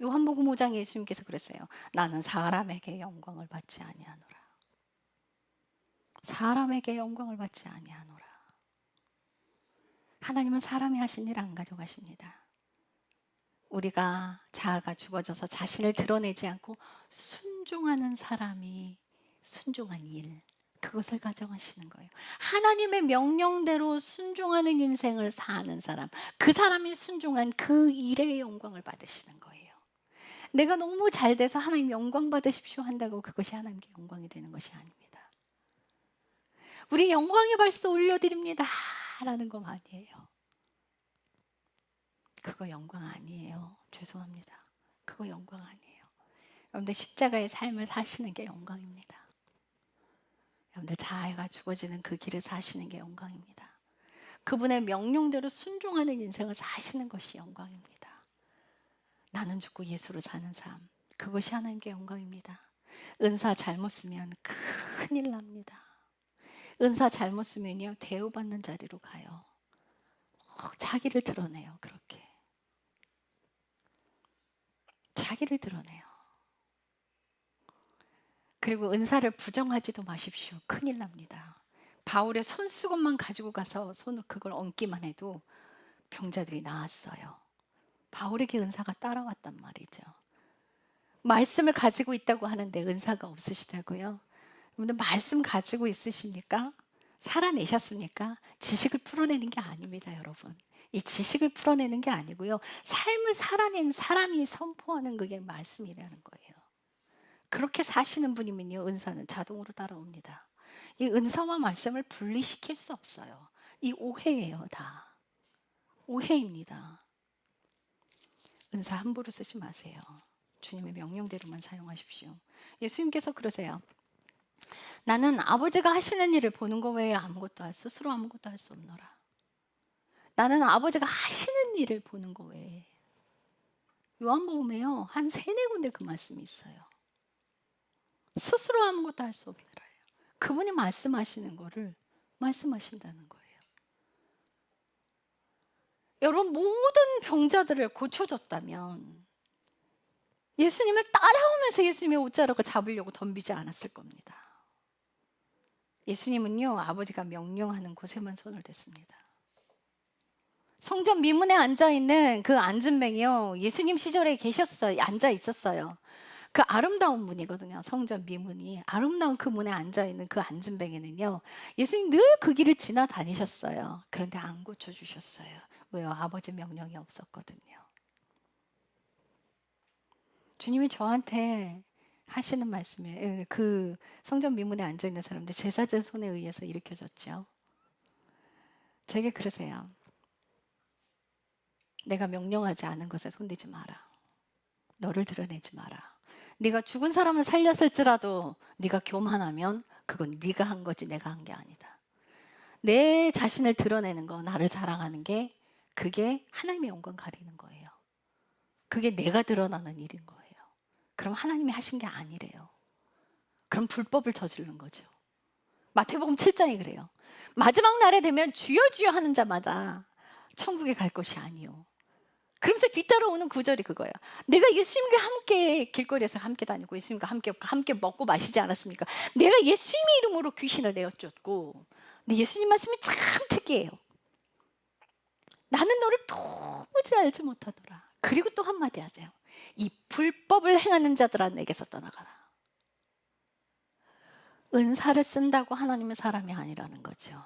요한복음 5장에 예수님께서 그랬어요. 나는 사람에게 영광을 받지 아니하노라. 사람에게 영광을 받지 아니하노라. 하나님은 사람이 하신 일 안 가져가십니다. 우리가 자아가 죽어져서 자신을 드러내지 않고 순종하는 사람이 순종한 일, 그것을 가져가시는 거예요. 하나님의 명령대로 순종하는 인생을 사는 사람, 그 사람이 순종한 그 일의 영광을 받으시는 거예요. 내가 너무 잘 돼서 하나님 영광 받으십시오 한다고 그것이 하나님께 영광이 되는 것이 아닙니다. 우리 영광의 발소 올려드립니다 라는 거 아니에요. 그거 영광 아니에요. 죄송합니다. 그거 영광 아니에요. 여러분들 십자가의 삶을 사시는 게 영광입니다. 여러분들 자아가 죽어지는 그 길을 사시는 게 영광입니다. 그분의 명령대로 순종하는 인생을 사시는 것이 영광입니다. 나는 죽고 예수로 사는 삶, 그것이 하나님께 영광입니다. 은사 잘못 쓰면 큰일 납니다. 은사 잘못 쓰면요, 대우받는 자리로 가요. 자기를 드러내요. 그렇게 자기를 드러내요. 그리고 은사를 부정하지도 마십시오. 큰일 납니다. 바울의 손수건만 가지고 가서 손을 그걸 얹기만 해도 병자들이 나았어요. 바울에게 은사가 따라왔단 말이죠. 말씀을 가지고 있다고 하는데 은사가 없으시다고요? 여러분들 말씀 가지고 있으십니까? 살아내셨습니까? 지식을 풀어내는 게 아닙니다, 여러분. 이 지식을 풀어내는 게 아니고요, 삶을 살아낸 사람이 선포하는 그게 말씀이라는 거예요. 그렇게 사시는 분이면요, 은사는 자동으로 따라옵니다. 이 은사와 말씀을 분리시킬 수 없어요. 이 오해예요, 다. 오해입니다. 은사 함부로 쓰지 마세요. 주님의 명령대로만 사용하십시오. 예수님께서 그러세요. 나는 아버지가 하시는 일을 보는 것 외에 스스로 아무것도 할 수 없노라. 나는 아버지가 하시는 일을 보는 것 외에. 요한복음에요, 한 3-4군데 그 말씀이 있어요. 스스로 아무것도 할 수 없노라요. 그분이 말씀하시는 거를 말씀하신다는 거예요. 여러분, 모든 병자들을 고쳐줬다면 예수님을 따라오면서 예수님의 옷자락을 잡으려고 덤비지 않았을 겁니다. 예수님은요, 아버지가 명령하는 곳에만 손을 댔습니다. 성전 미문에 앉아있는 그 앉은뱅이요, 예수님 시절에 앉아 있었어요. 그 아름다운 문이거든요. 성전 미문이. 아름다운 그 문에 앉아있는 그 안진뱅이는요. 예수님 늘 그 길을 지나다니셨어요. 그런데 안 고쳐주셨어요. 왜요? 아버지 명령이 없었거든요. 주님이 저한테 하시는 말씀이에요. 그 성전 미문에 앉아있는 사람들 제사장 손에 의해서 일으켜졌죠. 제게 그러세요. 내가 명령하지 않은 것에 손대지 마라. 너를 드러내지 마라. 네가 죽은 사람을 살렸을지라도 네가 교만하면 그건 네가 한 거지 내가 한 게 아니다. 내 자신을 드러내는 거, 나를 자랑하는 게 그게 하나님의 영광 가리는 거예요. 그게 내가 드러나는 일인 거예요. 그럼 하나님이 하신 게 아니래요. 그럼 불법을 저지른 거죠. 마태복음 7장이 그래요. 마지막 날에 되면 주여 주여 하는 자마다 천국에 갈 것이 아니요. 그러면서 뒤따라오는 구절이 그거예요. 내가 예수님과 함께 길거리에서 함께 다니고 예수님과 함께 먹고 마시지 않았습니까? 내가 예수님의 이름으로 귀신을 내어쫓고. 근데 예수님 말씀이 참 특이해요. 나는 너를 도무지 알지 못하노라. 그리고 또 한마디 하세요. 이 불법을 행하는 자들아 내게서 떠나가라. 은사를 쓴다고 하나님은 사람이 아니라는 거죠.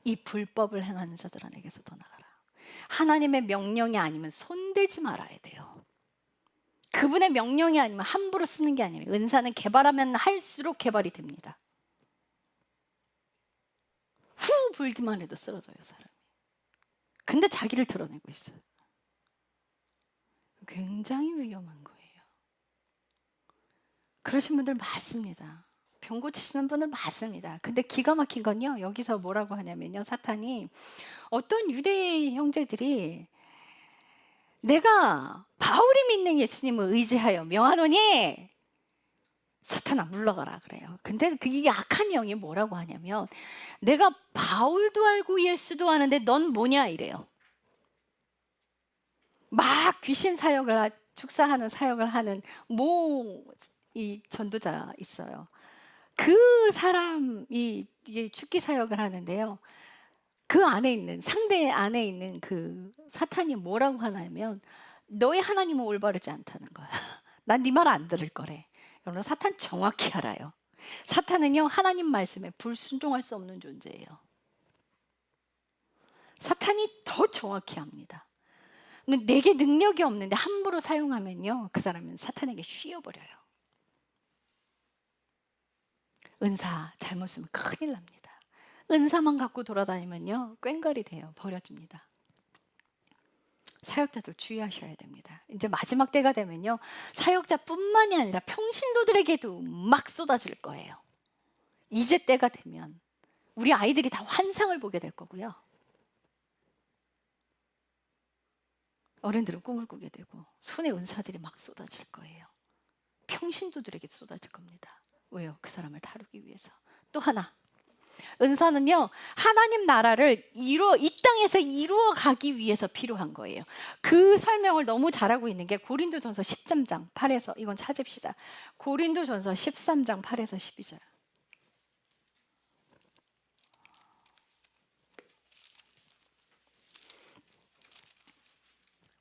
이 불법을 행하는 자들아 내게서 떠나가라. 하나님의 명령이 아니면 손대지 말아야 돼요. 그분의 명령이 아니면 함부로 쓰는 게 아니에요. 은사는 개발하면 할수록 개발이 됩니다. 후 불기만 해도 쓰러져요 사람이. 근데 자기를 드러내고 있어요. 굉장히 위험한 거예요. 그러신 분들 많습니다. 병 고치시는 분들 많습니다. 근데 기가 막힌 건요. 여기서 뭐라고 하냐면요. 사탄이 어떤 유대 형제들이 내가 바울이 믿는 예수님을 의지하여 명하노니 사탄아 물러가라 그래요. 근데 이게 악한 영이 뭐라고 하냐면 내가 바울도 알고 예수도 아는데 넌 뭐냐 이래요. 막 귀신 사역을 축사하는 사역을 하는 이 전도자 있어요. 그 사람이 이제 축기 사역을 하는데요. 그 안에 있는 상대 안에 있는 그 사탄이 뭐라고 하냐면 너의 하나님은 올바르지 않다는 거야. 난 네 말 안 들을 거래. 여러분 사탄 정확히 알아요. 사탄은요 하나님 말씀에 불순종할 수 없는 존재예요. 사탄이 더 정확히 합니다. 내게 능력이 없는데 함부로 사용하면요 그 사람은 사탄에게 쉬어버려요. 은사 잘못 쓰면 큰일 납니다. 은사만 갖고 돌아다니면요 꽹과리 돼요. 버려집니다. 사역자들 주의하셔야 됩니다. 이제 마지막 때가 되면요 사역자뿐만이 아니라 평신도들에게도 막 쏟아질 거예요. 이제 때가 되면 우리 아이들이 다 환상을 보게 될 거고요. 어른들은 꿈을 꾸게 되고 손에 은사들이 막 쏟아질 거예요. 평신도들에게 쏟아질 겁니다. 왜요? 그 사람을 다루기 위해서. 또 하나 은사는요 하나님 나라를 이 땅에서 이루어 가기 위해서 필요한 거예요. 그 설명을 너무 잘하고 있는 게 고린도전서 13장 8에서 이건 찾읍시다. 고린도전서 13장 8에서 12절.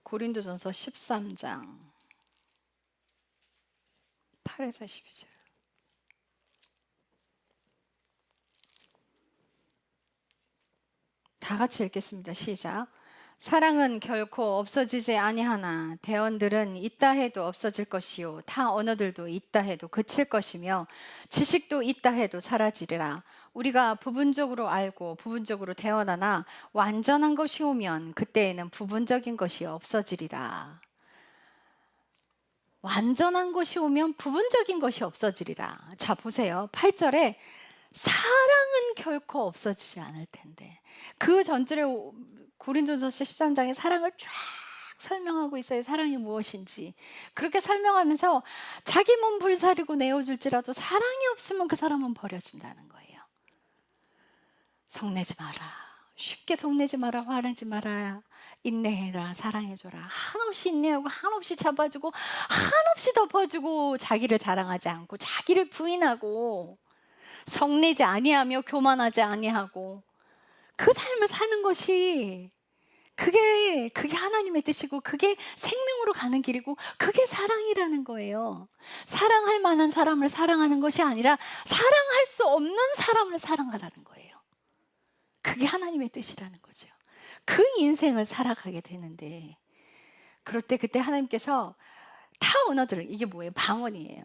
고린도전서 13장 8에서 12절. 다 같이 읽겠습니다. 시작. 사랑은 결코 없어지지 아니하나 대언들은 있다 해도 없어질 것이요 타 언어들도 있다 해도 그칠 것이며 지식도 있다 해도 사라지리라. 우리가 부분적으로 알고 부분적으로 대언하나 완전한 것이 오면 그때에는 부분적인 것이 없어지리라. 완전한 것이 오면 부분적인 것이 없어지리라. 자 보세요. 8절에 사랑은 결코 없어지지 않을 텐데 그 전절에 고린도전서 13장에 사랑을 쫙 설명하고 있어요. 사랑이 무엇인지. 그렇게 설명하면서 자기 몸 불사르고 내어줄지라도 사랑이 없으면 그 사람은 버려진다는 거예요. 성내지 마라. 쉽게 성내지 마라. 화내지 마라. 인내해라. 사랑해줘라. 한없이 인내하고 한없이 잡아주고 한없이 덮어주고 자기를 자랑하지 않고 자기를 부인하고 성내지 아니하며 교만하지 아니하고 그 삶을 사는 것이 그게 하나님의 뜻이고 그게 생명으로 가는 길이고 그게 사랑이라는 거예요. 사랑할 만한 사람을 사랑하는 것이 아니라 사랑할 수 없는 사람을 사랑하라는 거예요. 그게 하나님의 뜻이라는 거죠. 그 인생을 살아가게 되는데 그럴 때 그때 하나님께서 타 언어들을 이게 뭐예요? 방언이에요.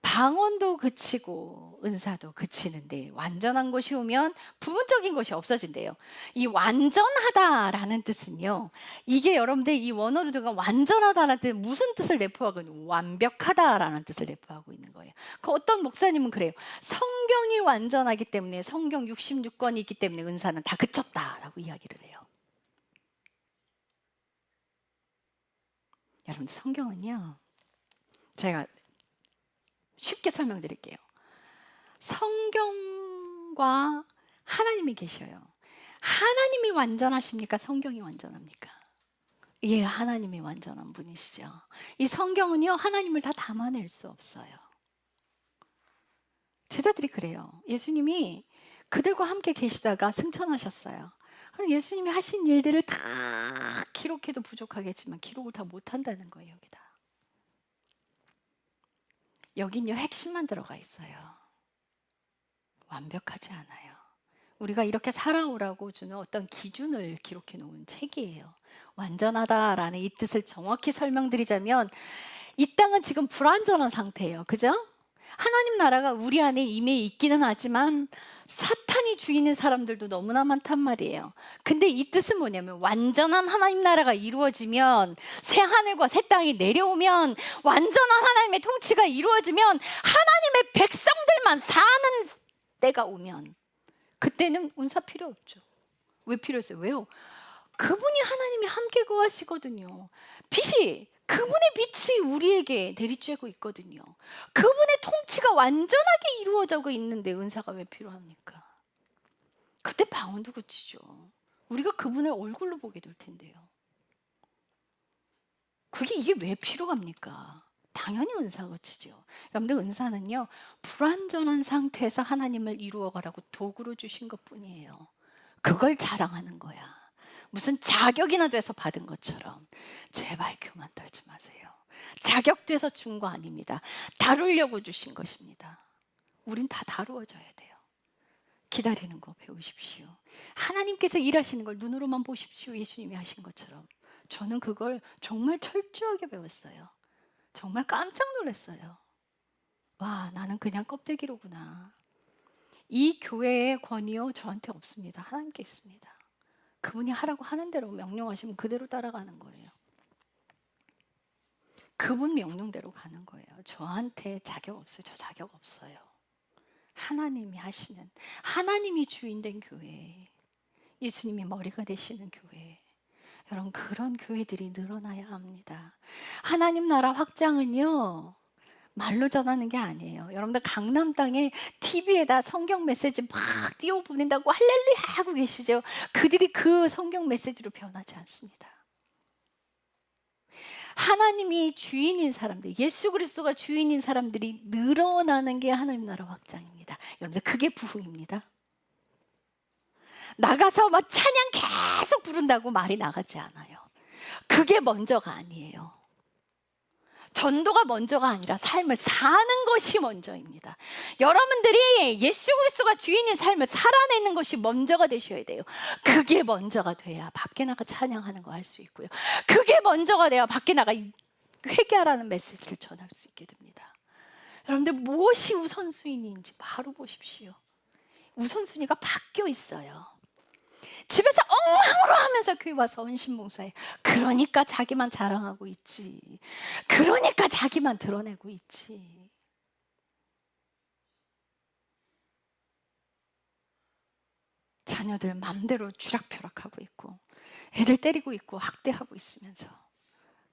방언도 그치고 은사도 그치는데 완전한 것이 오면 부분적인 것이 없어진대요. 이 완전하다라는 뜻은요. 이게 여러분들 이 원어로드가 완전하다라는 뜻 무슨 뜻을 내포하고 있는 거예요? 완벽하다라는 뜻을 내포하고 있는 거예요. 그 어떤 목사님은 그래요. 성경이 완전하기 때문에 성경 66권이 있기 때문에 은사는 다 그쳤다라고 이야기를 해요. 여러분 성경은요. 제가 쉽게 설명드릴게요. 성경과 하나님이 계셔요. 하나님이 완전하십니까? 성경이 완전합니까? 예, 하나님이 완전한 분이시죠. 이 성경은요, 하나님을 다 담아낼 수 없어요. 제자들이 그래요. 예수님이 그들과 함께 계시다가 승천하셨어요. 그럼 예수님이 하신 일들을 다 기록해도 부족하겠지만 기록을 다 못한다는 거예요, 여기다. 여긴요, 핵심만 들어가 있어요. 완벽하지 않아요. 우리가 이렇게 살아오라고 주는 어떤 기준을 기록해 놓은 책이에요. 완전하다라는 이 뜻을 정확히 설명드리자면 이 땅은 지금 불완전한 상태예요. 그죠? 하나님 나라가 우리 안에 이미 있기는 하지만 사탄이 주인인 사람들도 너무나 많단 말이에요. 근데 이 뜻은 뭐냐면 완전한 하나님 나라가 이루어지면 새 하늘과 새 땅이 내려오면 완전한 하나님의 통치가 이루어지면 하나님의 백성들만 사는 때가 오면 그때는 은사 필요 없죠. 왜 필요했어요? 왜요? 그분이 하나님이 함께 거하시거든요. 그분의 빛이 우리에게 내리쬐고 있거든요. 그분의 통치가 완전하게 이루어지고 있는데 은사가 왜 필요합니까? 그때 방언도 그치죠. 우리가 그분을 얼굴로 보게 될 텐데요. 이게 왜 필요합니까? 당연히 은사가 그치죠. 여러분들 은사는요, 불완전한 상태에서 하나님을 이루어가라고 도구로 주신 것뿐이에요. 그걸 자랑하는 거야. 무슨 자격이나 돼서 받은 것처럼 제발 그만 떨지 마세요. 자격돼서 준 거 아닙니다. 다루려고 주신 것입니다. 우린 다 다루어져야 돼요. 기다리는 거 배우십시오. 하나님께서 일하시는 걸 눈으로만 보십시오. 예수님이 하신 것처럼. 저는 그걸 정말 철저하게 배웠어요. 정말 깜짝 놀랐어요. 와, 나는 그냥 껍데기로구나. 이 교회의 권위요 저한테 없습니다. 하나님께 있습니다. 그분이 하라고 하는 대로 명령하시면 그대로 따라가는 거예요. 그분 명령대로 가는 거예요. 저한테 자격 없어요. 저 자격 없어요. 하나님이 하시는, 하나님이 주인된 교회, 예수님이 머리가 되시는 교회, 여러분 그런 교회들이 늘어나야 합니다. 하나님 나라 확장은요 말로 전하는 게 아니에요. 여러분들 강남 땅에 TV에다 성경 메시지 막 띄워보낸다고 할렐루야 하고 계시죠. 그들이 그 성경 메시지로 변하지 않습니다. 하나님이 주인인 사람들, 예수 그리스도가 주인인 사람들이 늘어나는 게 하나님 나라 확장입니다. 여러분들 그게 부흥입니다. 나가서 막 찬양 계속 부른다고 말이 나가지 않아요. 그게 먼저가 아니에요. 전도가 먼저가 아니라 삶을 사는 것이 먼저입니다. 여러분들이 예수 그리스도가 주인인 삶을 살아내는 것이 먼저가 되셔야 돼요. 그게 먼저가 돼야 밖에 나가 찬양하는 거 할 수 있고요. 그게 먼저가 돼야 밖에 나가 회개하라는 메시지를 전할 수 있게 됩니다. 여러분들 무엇이 우선순위인지 바로 보십시오. 우선순위가 바뀌어 있어요. 집에서 엉망으로 하면서 교회 와서 헌신봉사해. 그러니까 자기만 자랑하고 있지. 그러니까 자기만 드러내고 있지. 자녀들 맘대로 쥐락펴락하고 있고 애들 때리고 있고 학대하고 있으면서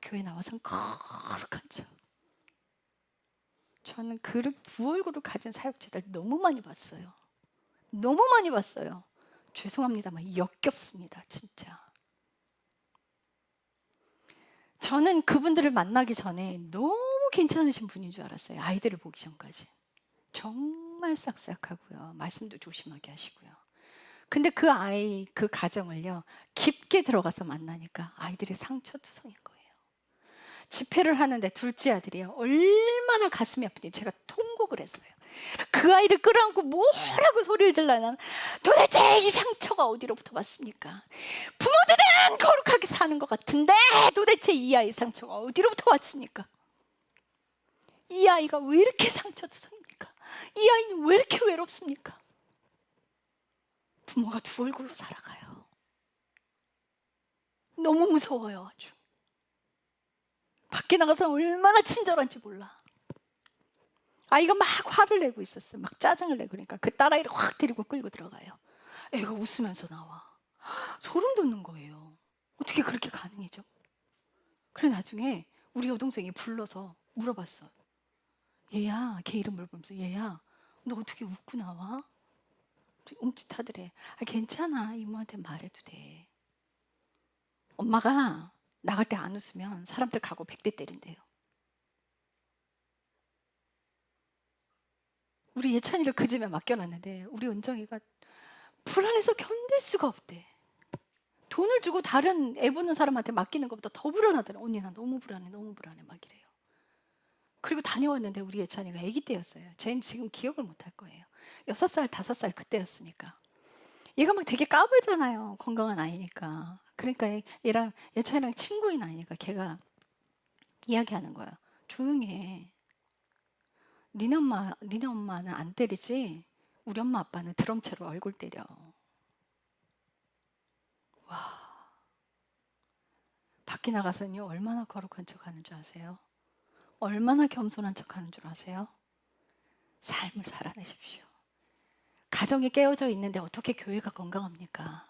교회 나와서는 거룩한 척. 저는 두 얼굴을 가진 사역자들 너무 많이 봤어요. 너무 많이 봤어요. 죄송합니다만 역겹습니다. 진짜. 저는 그분들을 만나기 전에 너무 괜찮으신 분인 줄 알았어요. 아이들을 보기 전까지. 정말 싹싹하고요. 말씀도 조심하게 하시고요. 근데 그 아이, 그 가정을요, 깊게 들어가서 만나니까 아이들이 상처투성인 거예요. 집회를 하는데 둘째 아들이요, 얼마나 가슴이 아픈지 제가 통곡을 했어요. 그 아이를 끌어안고 뭐라고 소리를 질러냐면, 도대체 이 상처가 어디로부터 왔습니까? 부모들은 거룩하게 사는 것 같은데 도대체 이 아이 상처가 어디로부터 왔습니까? 이 아이가 왜 이렇게 상처투성입니까? 이 아이는 왜 이렇게 외롭습니까? 부모가 두 얼굴로 살아가요. 너무 무서워요. 아주 밖에 나가서 얼마나 친절한지 몰라. 아이가 막 화를 내고 있었어요. 막 짜증을 내고. 그러니까 그 딸아이를 확 데리고 끌고 들어가요. 애가 웃으면서 나와. 소름 돋는 거예요. 어떻게 그렇게 가능해져? 그래 나중에 우리 여동생이 불러서 물어봤어. 얘야, 걔 이름을 부르면서, 얘야 너 어떻게 웃고 나와? 움찔하더래. 괜찮아, 이모한테 말해도 돼. 엄마가 나갈 때 안 웃으면 사람들 가고 100대 때린대요. 우리 예찬이를 그 집에 맡겨놨는데 우리 은정이가 불안해서 견딜 수가 없대. 돈을 주고 다른 애 보는 사람한테 맡기는 것보다 더 불안하더라. 언니 나 너무 불안해, 너무 불안해 막 이래요. 그리고 다녀왔는데 우리 예찬이가 아기 때였어요. 쟤는 지금 기억을 못 할 거예요. 6살, 5살 그때였으니까. 얘가 막 되게 까불잖아요. 건강한 아이니까. 그러니까 얘랑 예찬이랑 친구인 아이니까 걔가 이야기하는 거예요. 조용히 해. 니네 엄마는 안 때리지? 우리 엄마 아빠는 드럼체로 얼굴 때려. 와. 밖에 나가서는요, 얼마나 거룩한 척 하는 줄 아세요? 얼마나 겸손한 척 하는 줄 아세요? 삶을 살아내십시오. 가정이 깨어져 있는데 어떻게 교회가 건강합니까?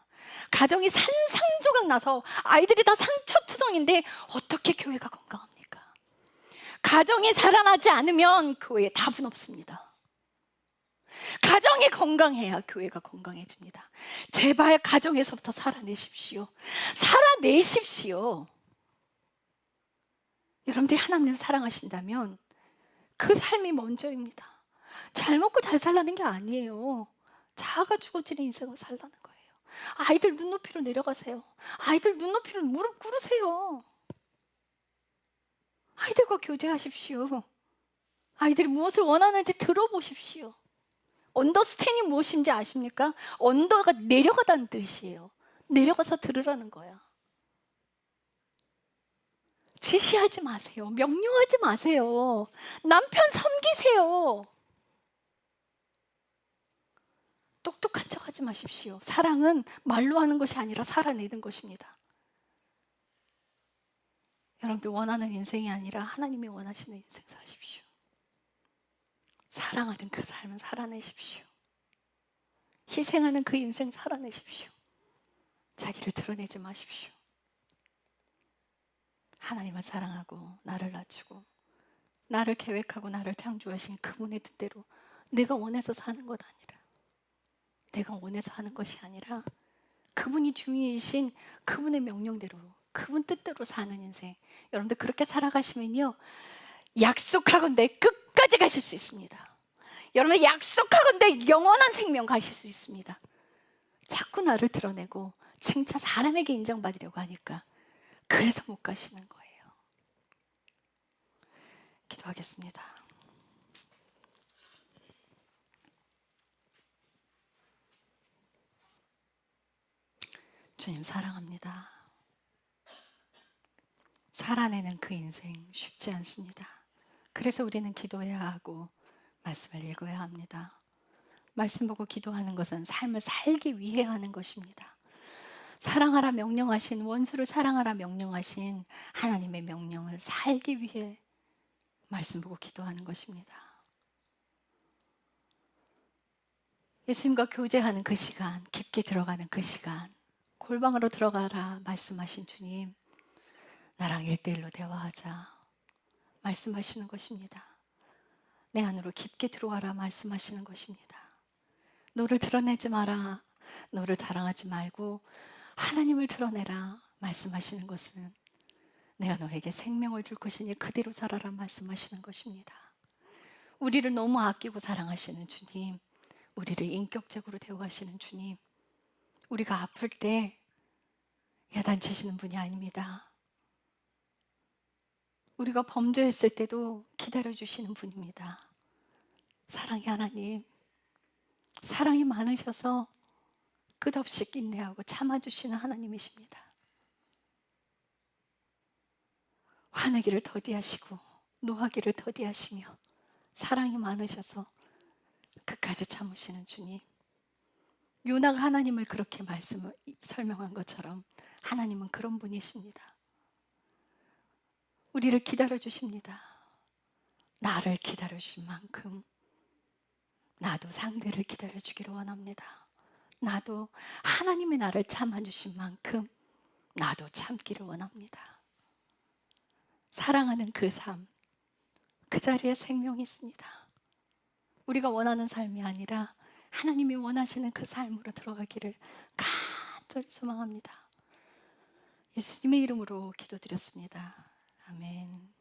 가정이 산상조각 나서 아이들이 다 상처투성인데 어떻게 교회가 건강합니까? 가정이 살아나지 않으면 교회에 답은 없습니다. 가정이 건강해야 교회가 건강해집니다. 제발 가정에서부터 살아내십시오. 살아내십시오. 여러분들이 하나님을 사랑하신다면 그 삶이 먼저입니다. 잘 먹고 잘 살라는 게 아니에요. 자아가 죽어지는 인생을 살라는 거예요. 아이들 눈높이로 내려가세요. 아이들 눈높이로 무릎 꿇으세요. 아이들과 교제하십시오. 아이들이 무엇을 원하는지 들어보십시오. 언더스탠이 무엇인지 아십니까? 언더가 내려가다는 뜻이에요. 내려가서 들으라는 거야. 지시하지 마세요. 명령하지 마세요. 남편 섬기세요. 똑똑한 척 하지 마십시오. 사랑은 말로 하는 것이 아니라 살아내는 것입니다. 여러분들 원하는 인생이 아니라 하나님이 원하시는 인생 사십시오. 사랑하는 그 삶은 살아내십시오. 희생하는 그 인생 살아내십시오. 자기를 드러내지 마십시오. 하나님을 사랑하고 나를 낮추고 나를 계획하고 나를 창조하신 그분의 뜻대로 내가 원해서 사는 것 아니라, 내가 원해서 하는 것이 아니라 그분이 주인이신 그분의 명령대로, 그분 뜻대로 사는 인생. 여러분들 그렇게 살아가시면요, 약속하건대 끝까지 가실 수 있습니다. 여러분 약속하건대 영원한 생명 가실 수 있습니다. 자꾸 나를 드러내고 칭찬, 사람에게 인정받으려고 하니까 그래서 못 가시는 거예요. 기도하겠습니다. 주님 사랑합니다. 살아내는 그 인생 쉽지 않습니다. 그래서 우리는 기도해야 하고 말씀을 읽어야 합니다. 말씀 보고 기도하는 것은 삶을 살기 위해 하는 것입니다. 사랑하라 명령하신, 원수를 사랑하라 명령하신 하나님의 명령을 살기 위해 말씀 보고 기도하는 것입니다. 예수님과 교제하는 그 시간, 깊게 들어가는 그 시간, 골방으로 들어가라 말씀하신 주님, 나랑 1대1로 대화하자 말씀하시는 것입니다. 내 안으로 깊게 들어와라 말씀하시는 것입니다. 너를 드러내지 마라, 너를 자랑하지 말고 하나님을 드러내라 말씀하시는 것은 내가 너에게 생명을 줄 것이니 그대로 살아라 말씀하시는 것입니다. 우리를 너무 아끼고 사랑하시는 주님, 우리를 인격적으로 대우하시는 주님, 우리가 아플 때 야단치시는 분이 아닙니다. 우리가 범죄했을 때도 기다려주시는 분입니다. 사랑의 하나님, 사랑이 많으셔서 끝없이 인내하고 참아주시는 하나님이십니다. 화내기를 더디하시고 노하기를 더디하시며 사랑이 많으셔서 끝까지 참으시는 주님. 요나가 하나님을 그렇게 설명한 것처럼 하나님은 그런 분이십니다. 우리를 기다려주십니다. 나를 기다려주신 만큼 나도 상대를 기다려주기를 원합니다. 나도 하나님이 나를 참아주신 만큼 나도 참기를 원합니다. 사랑하는 그 삶, 그 자리에 생명이 있습니다. 우리가 원하는 삶이 아니라 하나님이 원하시는 그 삶으로 들어가기를 간절히 소망합니다. 예수님의 이름으로 기도드렸습니다. 아멘.